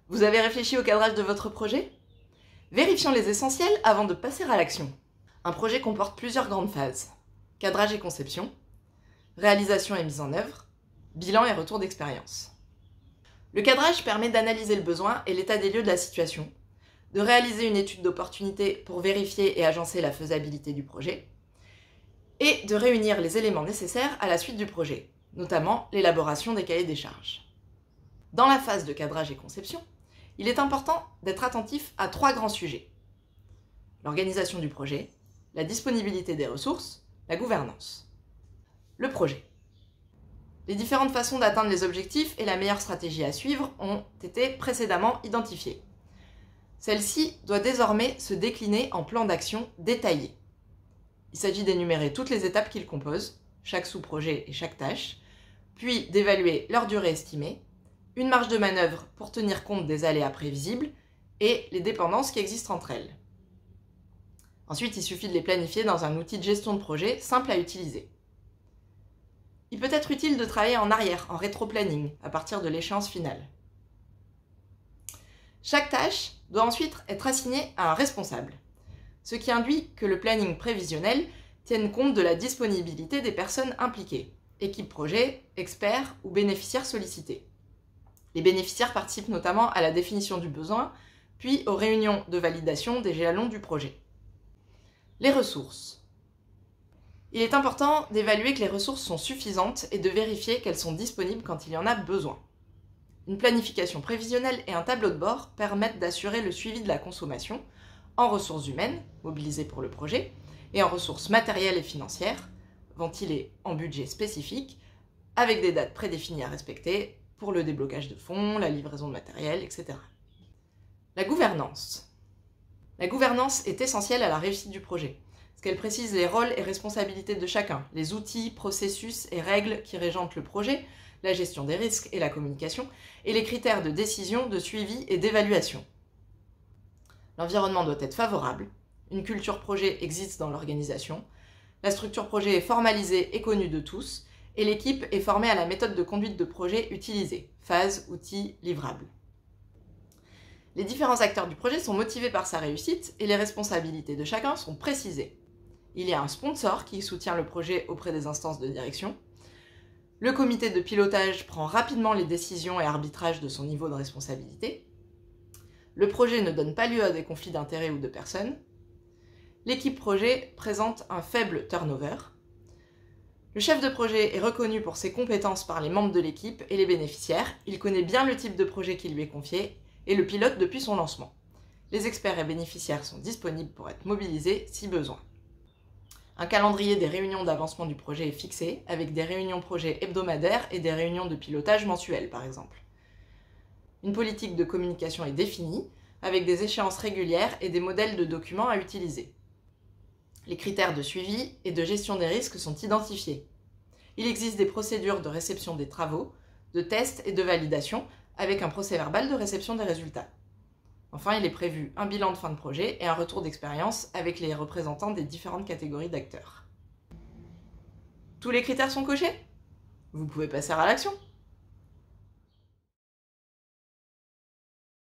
Vous avez réfléchi au cadrage de votre projet? Vérifions les essentiels avant de passer à l'action. Un projet comporte plusieurs grandes phases. Cadrage et conception, réalisation et mise en œuvre, bilan et retour d'expérience. Le cadrage permet d'analyser le besoin et l'état des lieux de la situation, de réaliser une étude d'opportunité pour vérifier et agencer la faisabilité du projet, et de réunir les éléments nécessaires à la suite du projet, notamment l'élaboration des cahiers des charges. Dans la phase de cadrage et conception, il est important d'être attentif à 3 grands sujets: l'organisation du projet, la disponibilité des ressources, la gouvernance. Le projet. Les différentes façons d'atteindre les objectifs et la meilleure stratégie à suivre ont été précédemment identifiées. Celle-ci doit désormais se décliner en plan d'action détaillé. Il s'agit d'énumérer toutes les étapes qu'il compose, chaque sous-projet et chaque tâche, puis d'évaluer leur durée estimée, une marge de manœuvre pour tenir compte des aléas prévisibles et les dépendances qui existent entre elles. Ensuite, il suffit de les planifier dans un outil de gestion de projet simple à utiliser. Il peut être utile de travailler en arrière, en rétro-planning, à partir de l'échéance finale. Chaque tâche doit ensuite être assignée à un responsable, ce qui induit que le planning prévisionnel tienne compte de la disponibilité des personnes impliquées, équipe projet, experts ou bénéficiaires sollicités. Les bénéficiaires participent notamment à la définition du besoin, puis aux réunions de validation des jalons du projet. Les ressources. Il est important d'évaluer que les ressources sont suffisantes et de vérifier qu'elles sont disponibles quand il y en a besoin. Une planification prévisionnelle et un tableau de bord permettent d'assurer le suivi de la consommation en ressources humaines, mobilisées pour le projet, et en ressources matérielles et financières, ventilées en budget spécifique, avec des dates prédéfinies à respecter pour le déblocage de fonds, la livraison de matériel, etc. La gouvernance. La gouvernance est essentielle à la réussite du projet, parce qu'elle précise les rôles et responsabilités de chacun, les outils, processus et règles qui régentent le projet, la gestion des risques et la communication, et les critères de décision, de suivi et d'évaluation. L'environnement doit être favorable, une culture projet existe dans l'organisation, la structure projet est formalisée et connue de tous, et l'équipe est formée à la méthode de conduite de projet utilisée, phase, outils, livrables. Les différents acteurs du projet sont motivés par sa réussite et les responsabilités de chacun sont précisées. Il y a un sponsor qui soutient le projet auprès des instances de direction. Le comité de pilotage prend rapidement les décisions et arbitrages de son niveau de responsabilité. Le projet ne donne pas lieu à des conflits d'intérêts ou de personnes. L'équipe projet présente un faible turnover. Le chef de projet est reconnu pour ses compétences par les membres de l'équipe et les bénéficiaires. Il connaît bien le type de projet qui lui est confié et le pilote depuis son lancement. Les experts et bénéficiaires sont disponibles pour être mobilisés si besoin. Un calendrier des réunions d'avancement du projet est fixé, avec des réunions projet hebdomadaires et des réunions de pilotage mensuelles, par exemple. Une politique de communication est définie, avec des échéances régulières et des modèles de documents à utiliser. Les critères de suivi et de gestion des risques sont identifiés. Il existe des procédures de réception des travaux, de tests et de validation, avec un procès-verbal de réception des résultats. Enfin, il est prévu un bilan de fin de projet et un retour d'expérience avec les représentants des différentes catégories d'acteurs. Tous les critères sont cochés? Vous pouvez passer à l'action.